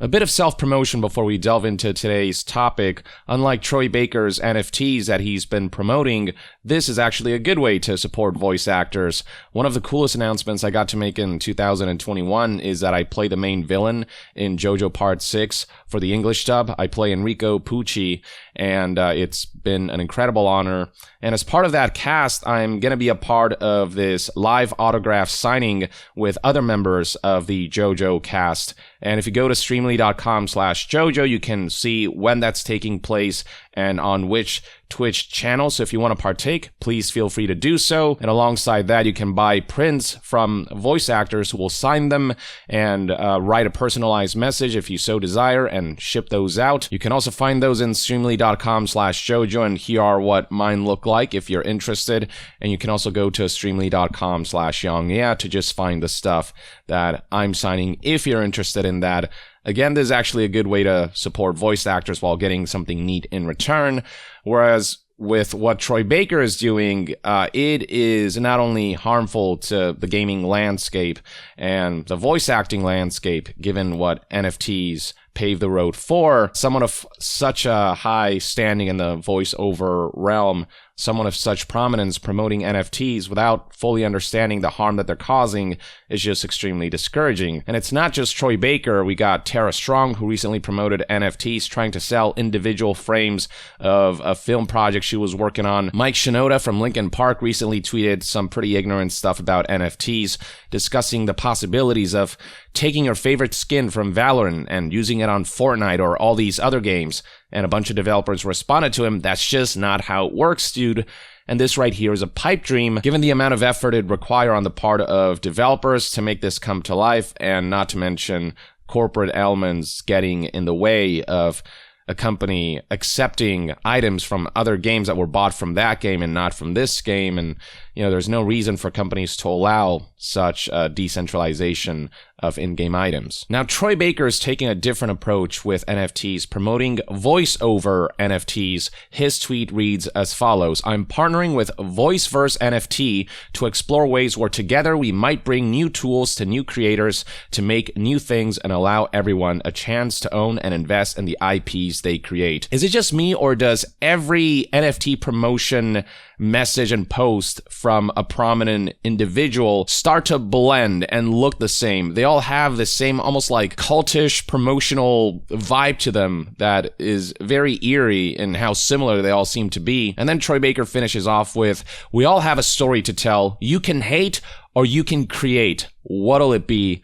A bit of self-promotion before we delve into today's topic. Unlike Troy Baker's NFTs that he's been promoting, this is actually a good way to support voice actors. One of the coolest announcements I got to make in 2021 is that I play the main villain in JoJo Part 6 for the English dub. I play Enrico Pucci, and it's been an incredible honor. And as part of that cast, I'm going to be a part of this live autograph signing with other members of the JoJo cast. And if you go to streamly.com/JoJo, you can see when that's taking place and on which Twitch channel. So if you want to partake, please feel free to do so. And alongside that, you can buy prints from voice actors who will sign them and write a personalized message if you so desire and ship those out. You can also find those in streamly.com/JoJo, and here are what mine look like if you're interested. And you can also go to streamly.com/YongYea to just find the stuff that I'm signing if you're interested in that. Again, this is actually a good way to support voice actors while getting something neat in return. Whereas with what Troy Baker is doing, it is not only harmful to the gaming landscape and the voice acting landscape, given what NFTs pave the road for. Someone of such a high standing in the voiceover realm, someone of such prominence promoting NFTs without fully understanding the harm that they're causing is just extremely discouraging. And it's not just Troy Baker. We got Tara Strong, who recently promoted NFTs trying to sell individual frames of a film project she was working on. Mike Shinoda from Linkin Park recently tweeted some pretty ignorant stuff about NFTs, discussing the possibilities of taking your favorite skin from Valorant and using it on Fortnite or all these other games. And a bunch of developers responded to him, "That's just not how it works, dude." And this right here is a pipe dream, given the amount of effort it'd require on the part of developers to make this come to life, and not to mention corporate elements getting in the way of a company accepting items from other games that were bought from that game and not from this game. And, you know, there's no reason for companies to allow such decentralization of in-game items. Now, Troy Baker is taking a different approach with NFTs, promoting voice-over NFTs. His tweet reads as follows: "I'm partnering with Voiceverse NFT to explore ways where together we might bring new tools to new creators to make new things and allow everyone a chance to own and invest in the IPs they create." Is it just me, or does every NFT promotion message and post from a prominent individual start to blend and look the same? They all have the same almost like cultish promotional vibe to them that is very eerie in how similar they all seem to be. And then Troy Baker finishes off with, "We all have a story to tell. You can hate or you can create. What'll it be?"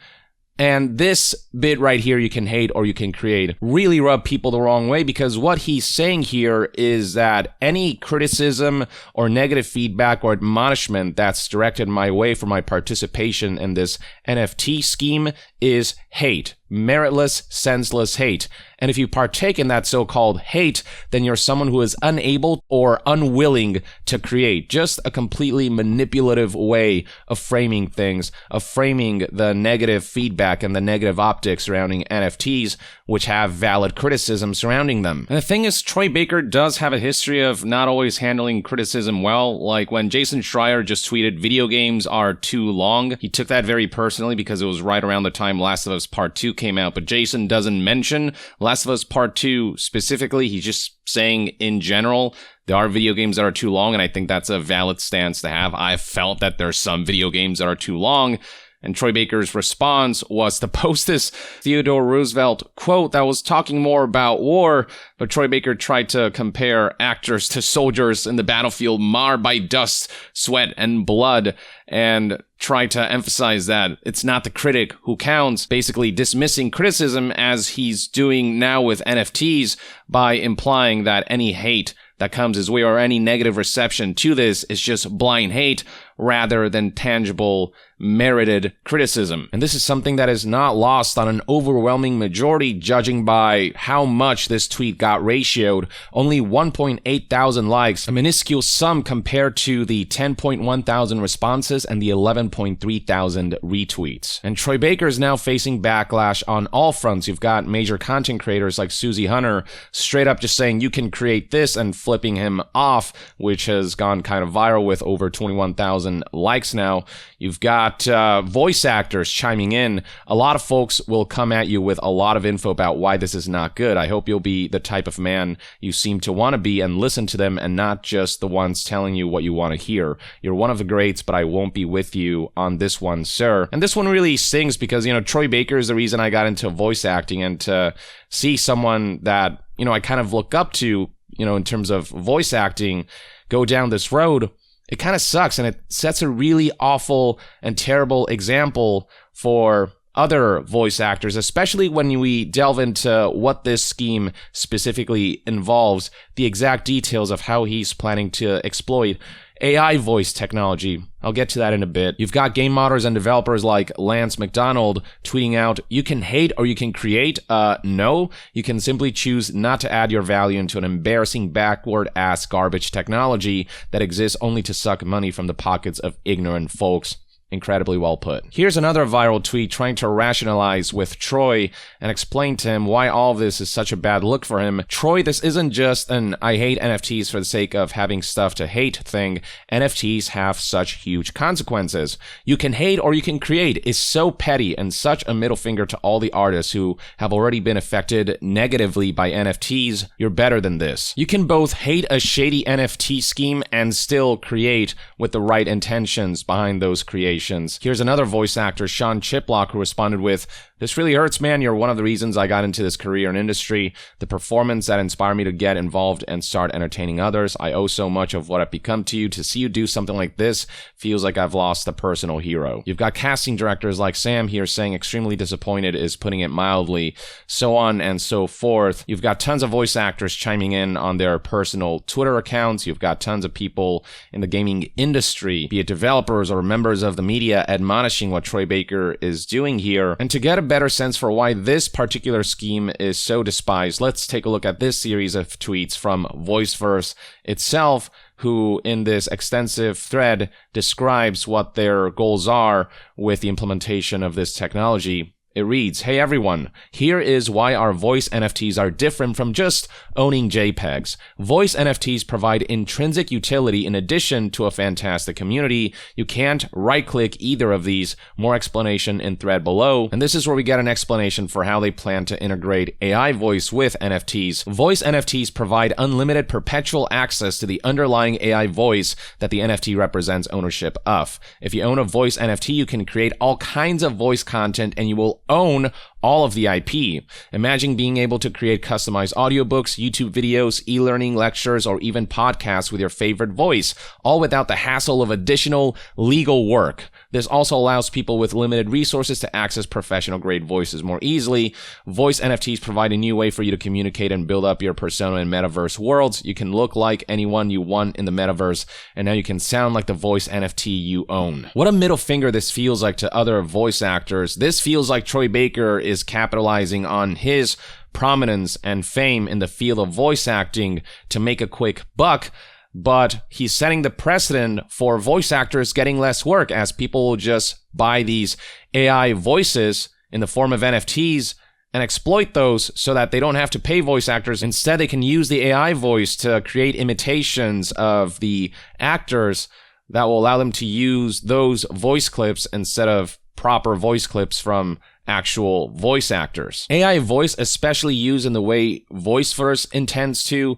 And this bit right here, "you can hate or you can create," really rub people the wrong way, because what he's saying here is that any criticism or negative feedback or admonishment that's directed my way for my participation in this NFT scheme is hate. Meritless, senseless hate. And if you partake in that so-called hate, then you're someone who is unable or unwilling to create. Just a completely manipulative way of framing things, of framing the negative feedback and the negative optics surrounding NFTs, which have valid criticism surrounding them. And the thing is, Troy Baker does have a history of not always handling criticism well. Like when Jason Schreier just tweeted, "Video games are too long," he took that very personally because it was right around the time Last of Us Part 2 came out. But Jason doesn't mention Last of Us Part 2 specifically. He's just saying in general, there are video games that are too long, and I think that's a valid stance to have. I've felt that there's some video games that are too long. And Troy Baker's response was to post this Theodore Roosevelt quote that was talking more about war, but Troy Baker tried to compare actors to soldiers in the battlefield marred by dust, sweat, and blood, and tried to emphasize that it's not the critic who counts, basically dismissing criticism as he's doing now with NFTs by implying that any hate that comes his way or any negative reception to this is just blind hate rather than tangible, merited criticism. And this is something that is not lost on an overwhelming majority, judging by how much this tweet got ratioed. Only 1.8 thousand likes, a minuscule sum compared to the 10.1 thousand responses and the 11.3 thousand retweets. And Troy Baker is now facing backlash on all fronts. You've got major content creators like Susie Hunter straight up just saying you can create this and flipping him off, which has gone kind of viral with over 21,000 likes now. You've got voice actors chiming in. A lot of folks will come at you with a lot of info about why this is not good. I hope you'll be the type of man you seem to want to be and listen to them and not just the ones telling you what you want to hear. You're one of the greats, but I won't be with you on this one, sir. And this one really stings because, Troy Baker is the reason I got into voice acting, and to see someone that, I kind of look up to, in terms of voice acting, go down this road, it kind of sucks, and it sets a really awful and terrible example for other voice actors, especially when we delve into what this scheme specifically involves, the exact details of how he's planning to exploit AI voice technology. I'll get to that in a bit. You've got game modders and developers like Lance McDonald tweeting out, "You can hate or you can create. No, you can simply choose not to add your value into an embarrassing backward-ass garbage technology that exists only to suck money from the pockets of ignorant folks." Incredibly well put. Here's another viral tweet trying to rationalize with Troy and explain to him why all of this is such a bad look for him. Troy, this isn't just an I hate NFTs for the sake of having stuff to hate thing. NFTs have such huge consequences. You can hate or you can create is so petty and such a middle finger to all the artists who have already been affected negatively by NFTs. You're better than this. You can both hate a shady NFT scheme and still create with the right intentions behind those creations. Here's another voice actor, Sean Chiplock, who responded with, "This really hurts, man. You're one of the reasons I got into this career and industry. The performance that inspired me to get involved and start entertaining others. I owe so much of what I've become to you. To see you do something like this feels like I've lost a personal hero." You've got casting directors like Sam here saying extremely disappointed is putting it mildly, so on and so forth. You've got tons of voice actors chiming in on their personal Twitter accounts. You've got tons of people in the gaming industry, be it developers or members of the media, admonishing what Troy Baker is doing here. And to get a better sense for why this particular scheme is so despised, let's take a look at this series of tweets from Voiceverse itself, who in this extensive thread describes what their goals are with the implementation of this technology. It reads, "Hey everyone, here is why our voice NFTs are different from just owning JPEGs. Voice NFTs provide intrinsic utility in addition to a fantastic community. You can't right-click either of these. More explanation in thread below." And this is where we get an explanation for how they plan to integrate AI voice with NFTs. Voice NFTs provide unlimited perpetual access to the underlying AI voice that the NFT represents ownership of. If you own a voice NFT, you can create all kinds of voice content and you will own all of the IP. Imagine being able to create customized audiobooks, YouTube videos, e-learning lectures, or even podcasts with your favorite voice, all without the hassle of additional legal work. This also allows people with limited resources to access professional-grade voices more easily. Voice NFTs provide a new way for you to communicate and build up your persona in metaverse worlds. You can look like anyone you want in the metaverse, and now you can sound like the voice NFT you own. What a middle finger this feels like to other voice actors. This feels like Troy Baker is capitalizing on his prominence and fame in the field of voice acting to make a quick buck, but he's setting the precedent for voice actors getting less work as people will just buy these AI voices in the form of NFTs and exploit those so that they don't have to pay voice actors. Instead, they can use the AI voice to create imitations of the actors that will allow them to use those voice clips instead of proper voice clips from actual voice actors. AI voice, especially used in the way Voiceverse intends to,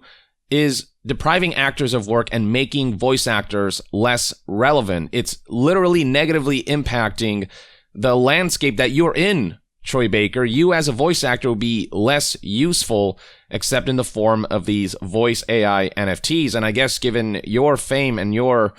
is depriving actors of work and making voice actors less relevant. It's literally negatively impacting the landscape that you're in, Troy Baker. You as a voice actor will be less useful except in the form of these voice AI NFTs. And I guess given your fame and your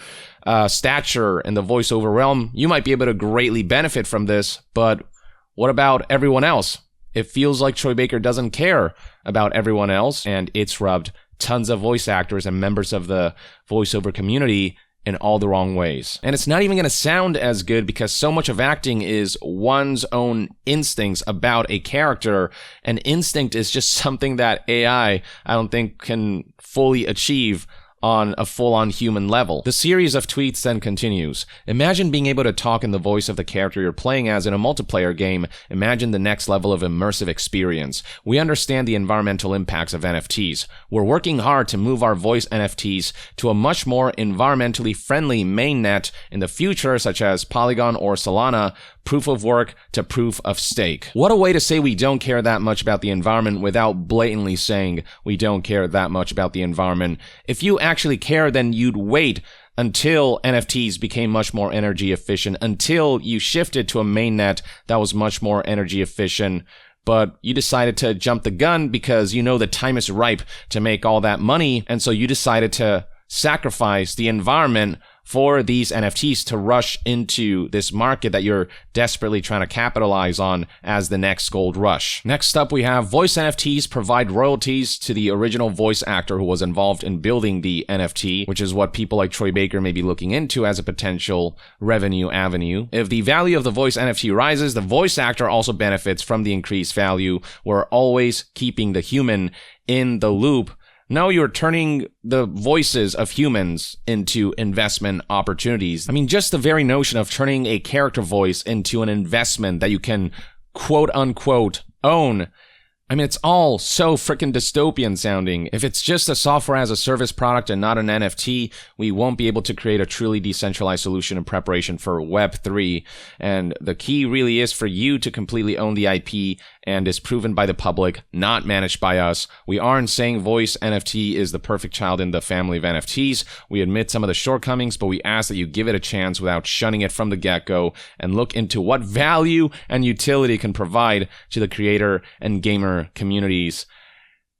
stature in the voiceover realm, you might be able to greatly benefit from this, but what about everyone else? It feels like Troy Baker doesn't care about everyone else, and it's rubbed tons of voice actors and members of the voiceover community in all the wrong ways. And it's not even going to sound as good because so much of acting is one's own instincts about a character, and instinct is just something that AI, I don't think, can fully achieve on a full-on human level. The series of tweets then continues. Imagine being able to talk in the voice of the character you're playing as in a multiplayer game. Imagine the next level of immersive experience. We understand the environmental impacts of NFTs. We're working hard to move our voice NFTs to a much more environmentally friendly mainnet in the future, such as Polygon or Solana, proof of work to proof of stake. What a way to say we don't care that much about the environment without blatantly saying we don't care that much about the environment. If you actually care, then you'd wait until NFTs became much more energy efficient, until you shifted to a mainnet that was much more energy efficient. But you decided to jump the gun because you know the time is ripe to make all that money, and so you decided to sacrifice the environment for these NFTs to rush into this market that you're desperately trying to capitalize on as the next gold rush. Next up, we have voice NFTs provide royalties to the original voice actor who was involved in building the NFT, which is what people like Troy Baker may be looking into as a potential revenue avenue. If the value of the voice NFT rises, the voice actor also benefits from the increased value. We're always keeping the human in the loop. No, you're turning the voices of humans into investment opportunities. I mean, just the very notion of turning a character voice into an investment that you can quote unquote own. I mean, it's all so freaking dystopian sounding. If it's just a software as a service product and not an NFT, we won't be able to create a truly decentralized solution in preparation for Web3. And the key really is for you to completely own the IP and is proven by the public, not managed by us. We aren't saying voice NFT is the perfect child in the family of NFTs. We admit some of the shortcomings, but we ask that you give it a chance without shunning it from the get-go and look into what value and utility can provide to the creator and gamer communities.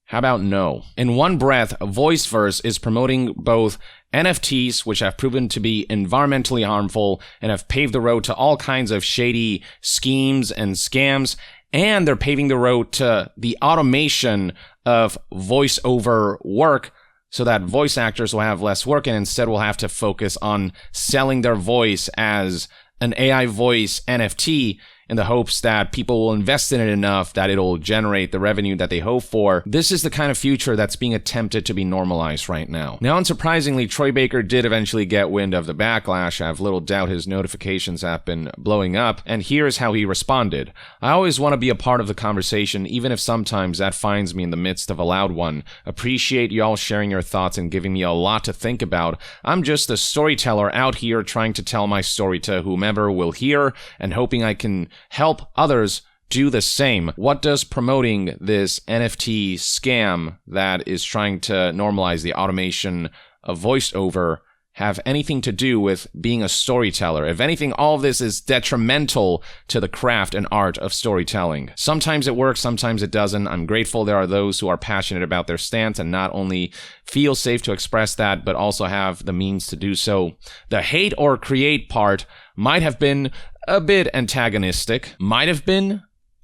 How about no? In one breath, Voiceverse is promoting both NFTs, which have proven to be environmentally harmful and have paved the road to all kinds of shady schemes and scams, and they're paving the road to the automation of voiceover work so that voice actors will have less work and instead will have to focus on selling their voice as an AI voice NFT in the hopes that people will invest in it enough that it'll generate the revenue that they hope for. This is the kind of future that's being attempted to be normalized right now. Now, unsurprisingly, Troy Baker did eventually get wind of the backlash. I have little doubt his notifications have been blowing up, and here's how he responded. I always want to be a part of the conversation, even if sometimes that finds me in the midst of a loud one. Appreciate y'all sharing your thoughts and giving me a lot to think about. I'm just a storyteller out here trying to tell my story to whomever will hear and hoping I can help others do the same. What does promoting this NFT scam that is trying to normalize the automation of voiceover have anything to do with being a storyteller? If anything, all of this is detrimental to the craft and art of storytelling. Sometimes it works, sometimes it doesn't. I'm grateful there are those who are passionate about their stance and not only feel safe to express that, but also have the means to do so. The hate or create part might have been a bit antagonistic. It's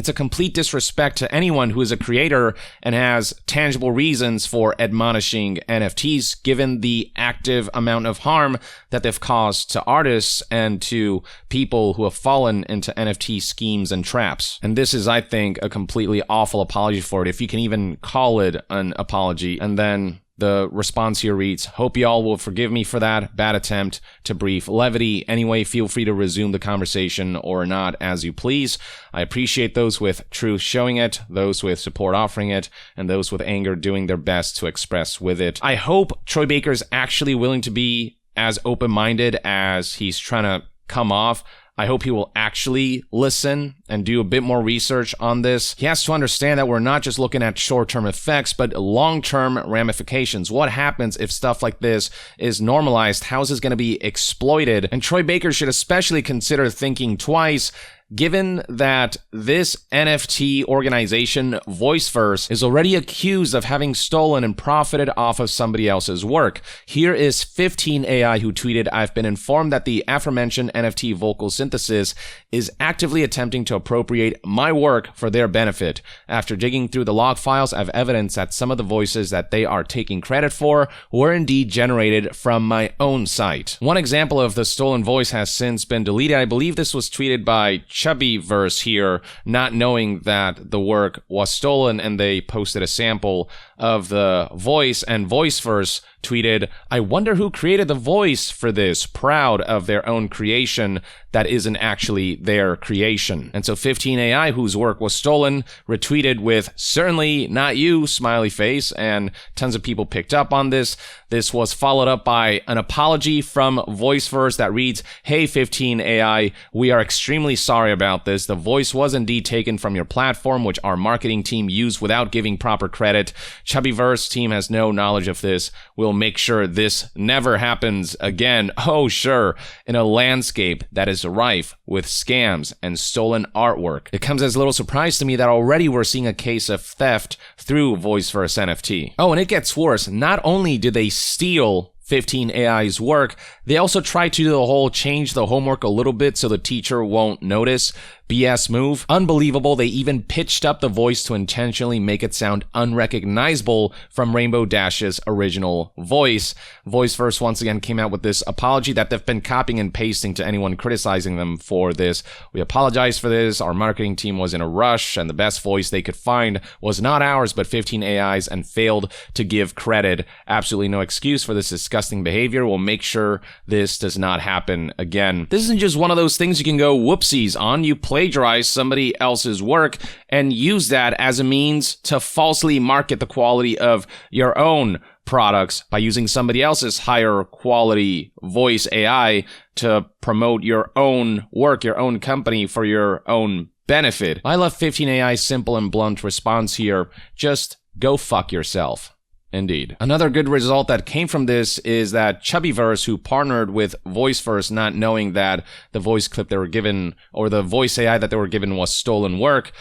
a complete disrespect to anyone who is a creator and has tangible reasons for admonishing NFTs, given the active amount of harm that they've caused to artists and to people who have fallen into NFT schemes and traps. And this is, I think, a completely awful apology for it, if you can even call it an apology. And then the response here reads, hope y'all will forgive me for that bad attempt to brief levity. Anyway, feel free to resume the conversation or not as you please. I appreciate those with truth showing it, those with support offering it, and those with anger doing their best to express with it. I hope Troy Baker's actually willing to be as open-minded as he's trying to come off. I hope he will actually listen and do a bit more research on this. He has to understand that we're not just looking at short-term effects, but long-term ramifications. What happens if stuff like this is normalized? How is this going to be exploited? And Troy Baker should especially consider thinking twice, given that this NFT organization, Voiceverse, is already accused of having stolen and profited off of somebody else's work. Here is 15 AI who tweeted, I've been informed that the aforementioned NFT vocal synthesis is actively attempting to appropriate my work for their benefit. After digging through the log files, I have evidence that some of the voices that they are taking credit for were indeed generated from my own site. One example of the stolen voice has since been deleted. I believe this was tweeted by ChiPHER here, not knowing that the work was stolen, and they posted a sample of the voice, and Voiceverse tweeted, "I wonder who created the voice for this, proud of their own creation that isn't actually their creation." And so 15 AI, whose work was stolen, retweeted with, "Certainly not you," smiley face, and tons of people picked up on this. This was followed up by an apology from Voiceverse that reads, "Hey 15 AI, we are extremely sorry about this. The voice was indeed taken from your platform, which our marketing team used without giving proper credit. ChiPHER's team has no knowledge of this. We'll make sure this never happens again." Oh, sure, in a landscape that is rife with scams and stolen artwork. It comes as little surprise to me that already we're seeing a case of theft through Voiceverse NFT. Oh, and it gets worse. Not only did they steal 15 AI's work, they also tried to do the whole change the homework a little bit so the teacher won't notice BS move. Unbelievable. They even pitched up the voice to intentionally make it sound unrecognizable from Rainbow Dash's original voice. Voiceverse once again came out with this apology that they've been copying and pasting to anyone criticizing them for this. "We apologize for this. Our marketing team was in a rush, and the best voice they could find was not ours but 15 AI's, and failed to give credit. Absolutely no excuse for this disgusting behavior. We'll make sure this does not happen again." This isn't just one of those things you can go whoopsies on. You plagiarize somebody else's work and use that as a means to falsely market the quality of your own products by using somebody else's higher quality voice AI to promote your own work, your own company, for your own benefit. I love 15 AI's simple and blunt response here. Just go fuck yourself. Indeed. Another good result that came from this is that ChiPHER, who partnered with Voiceverse, not knowing that the voice clip they were given, or the voice AI that they were given, was stolen work,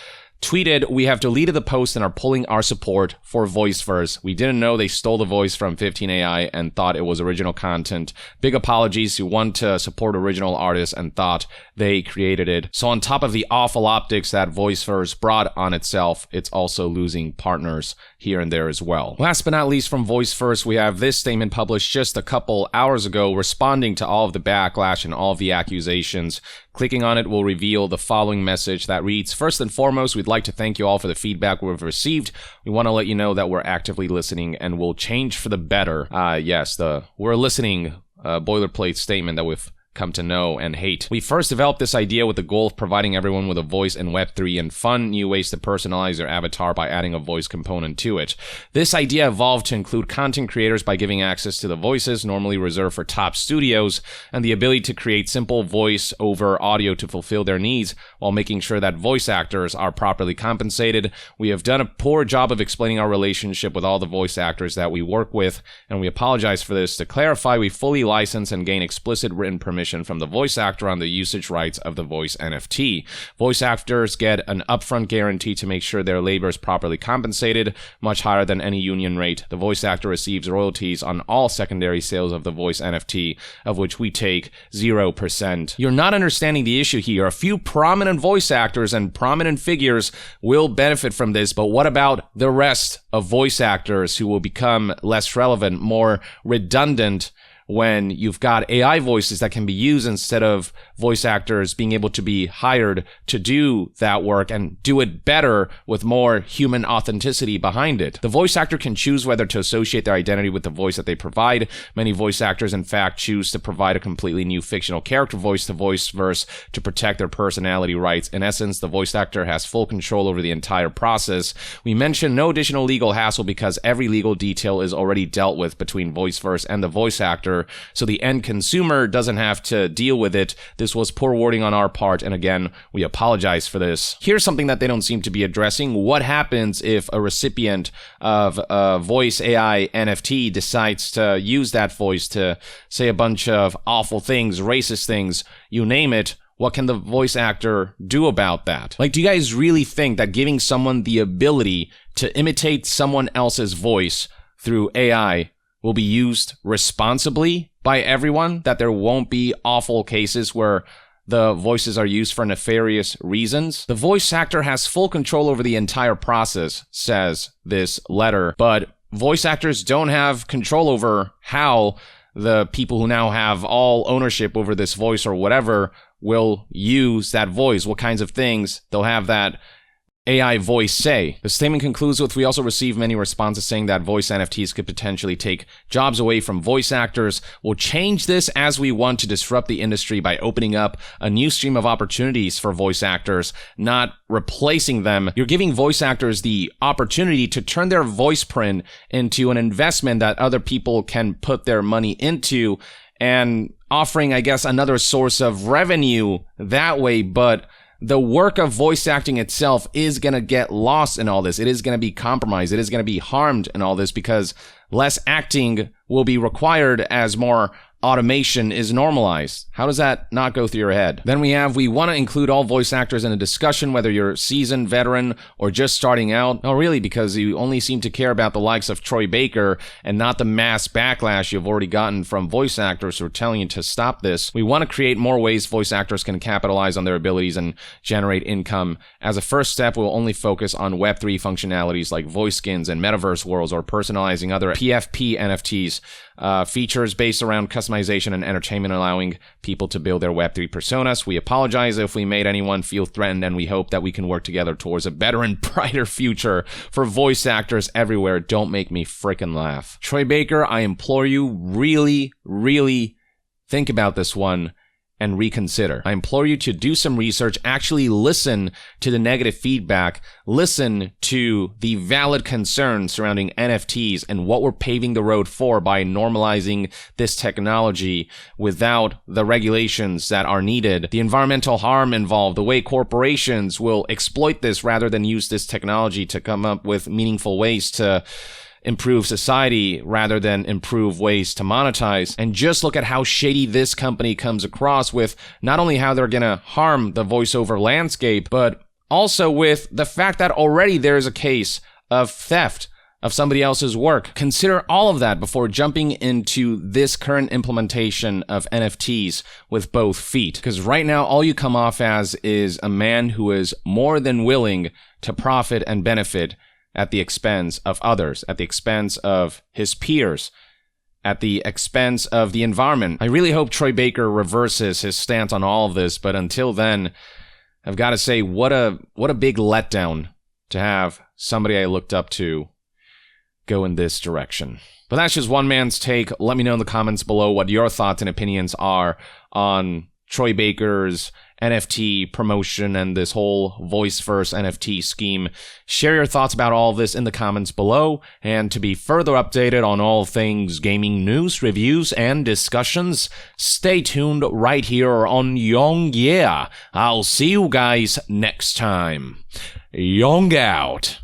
tweeted, "We have deleted the post and are pulling our support for Voiceverse. We didn't know they stole the voice from 15 AI and thought it was original content. Big apologies to want to support original artists and thought they created it." So on top of the awful optics that Voiceverse brought on itself, it's also losing partners here and there as well. Last but not least, from Voiceverse, we have this statement published just a couple hours ago responding to all of the backlash and all of the accusations. Clicking on it will reveal the following message that reads, "First and foremost, we'd like to thank you all for the feedback we've received. We want to let you know that we're actively listening and will change for the better." Yes, the "we're listening" boilerplate statement that we've come to know and hate. We first developed this idea with the goal of providing everyone with a voice in Web3 and fun new ways to personalize their avatar by adding a voice component to it. This idea evolved to include content creators by giving access to the voices normally reserved for top studios and the ability to create simple voice over audio to fulfill their needs while making sure that voice actors are properly compensated. We have done a poor job of explaining our relationship with all the voice actors that we work with, and we apologize for this. To clarify, we fully license and gain explicit written permission from the voice actor on the usage rights of the voice NFT. Voice actors get an upfront guarantee to make sure their labor is properly compensated, much higher than any union rate. The voice actor receives royalties on all secondary sales of the voice NFT, of which we take 0%. You're not understanding the issue here. A few prominent voice actors and prominent figures will benefit from this, but what about the rest of voice actors who will become less relevant, more redundant, when you've got AI voices that can be used instead of voice actors being able to be hired to do that work and do it better with more human authenticity behind it. The voice actor can choose whether to associate their identity with the voice that they provide. Many voice actors, in fact, choose to provide a completely new fictional character voice to Voiceverse to protect their personality rights. In essence, the voice actor has full control over the entire process. We mention no additional legal hassle because every legal detail is already dealt with between Voiceverse and the voice actor, so the end consumer doesn't have to deal with it. This was poor wording on our part, and again, we apologize for this. Here's something that they don't seem to be addressing. What happens if a recipient of a voice AI NFT decides to use that voice to say a bunch of awful things, racist things, you name it? What can the voice actor do about that? Like, do you guys really think that giving someone the ability to imitate someone else's voice through AI will be used responsibly by everyone? That there won't be awful cases where the voices are used for nefarious reasons? The voice actor has full control over the entire process, says this letter, but voice actors don't have control over how the people who now have all ownership over this voice or whatever will use that voice, what kinds of things they'll have that AI voice say. The statement concludes with, we also received many responses saying that voice NFTs could potentially take jobs away from voice actors. We'll change this as we want to disrupt the industry by opening up a new stream of opportunities for voice actors, not replacing them. You're giving voice actors the opportunity to turn their voice print into an investment that other people can put their money into, and offering, I guess, another source of revenue that way. But the work of voice acting itself is going to get lost in all this. It is going to be compromised. It is going to be harmed in all this because less acting will be required as more automation is normalized. How does that not go through your head? Then we want to include all voice actors in a discussion, whether you're seasoned, veteran, or just starting out. No, really, because you only seem to care about the likes of Troy Baker and not the mass backlash you've already gotten from voice actors who are telling you to stop this. We want to create more ways voice actors can capitalize on their abilities and generate income. As a first step, we'll only focus on Web3 functionalities like voice skins and metaverse worlds, or personalizing other PFP NFTs. Features based around customization and entertainment, allowing people to build their Web3 personas. We apologize if we made anyone feel threatened, and we hope that we can work together towards a better and brighter future for voice actors everywhere. Don't make me frickin' laugh. Troy Baker, I implore you, really, really think about this one and reconsider. I implore you to do some research, actually listen to the negative feedback, listen to the valid concerns surrounding NFTs and what we're paving the road for by normalizing this technology without the regulations that are needed, the environmental harm involved, the way corporations will exploit this rather than use this technology to come up with meaningful ways to improve society rather than improve ways to monetize. And just look at how shady this company comes across, with not only how they're gonna harm the voiceover landscape, but also with the fact that already there's a case of theft of somebody else's work. Consider all of that before jumping into this current implementation of NFTs with both feet. Because right now, all you come off as is a man who is more than willing to profit and benefit at the expense of others, at the expense of his peers, at the expense of the environment. I really hope Troy Baker reverses his stance on all of this, but until then, I've got to say, what a big letdown to have somebody I looked up to go in this direction. But that's just one man's take. Let me know in the comments below what your thoughts and opinions are on Troy Baker's NFT promotion and this whole Voiceverse NFT scheme. Share your thoughts about all of this in the comments below, and to be further updated on all things gaming news, reviews, and discussions, stay tuned right here on Young Yeah. I'll see you guys next time. Young out.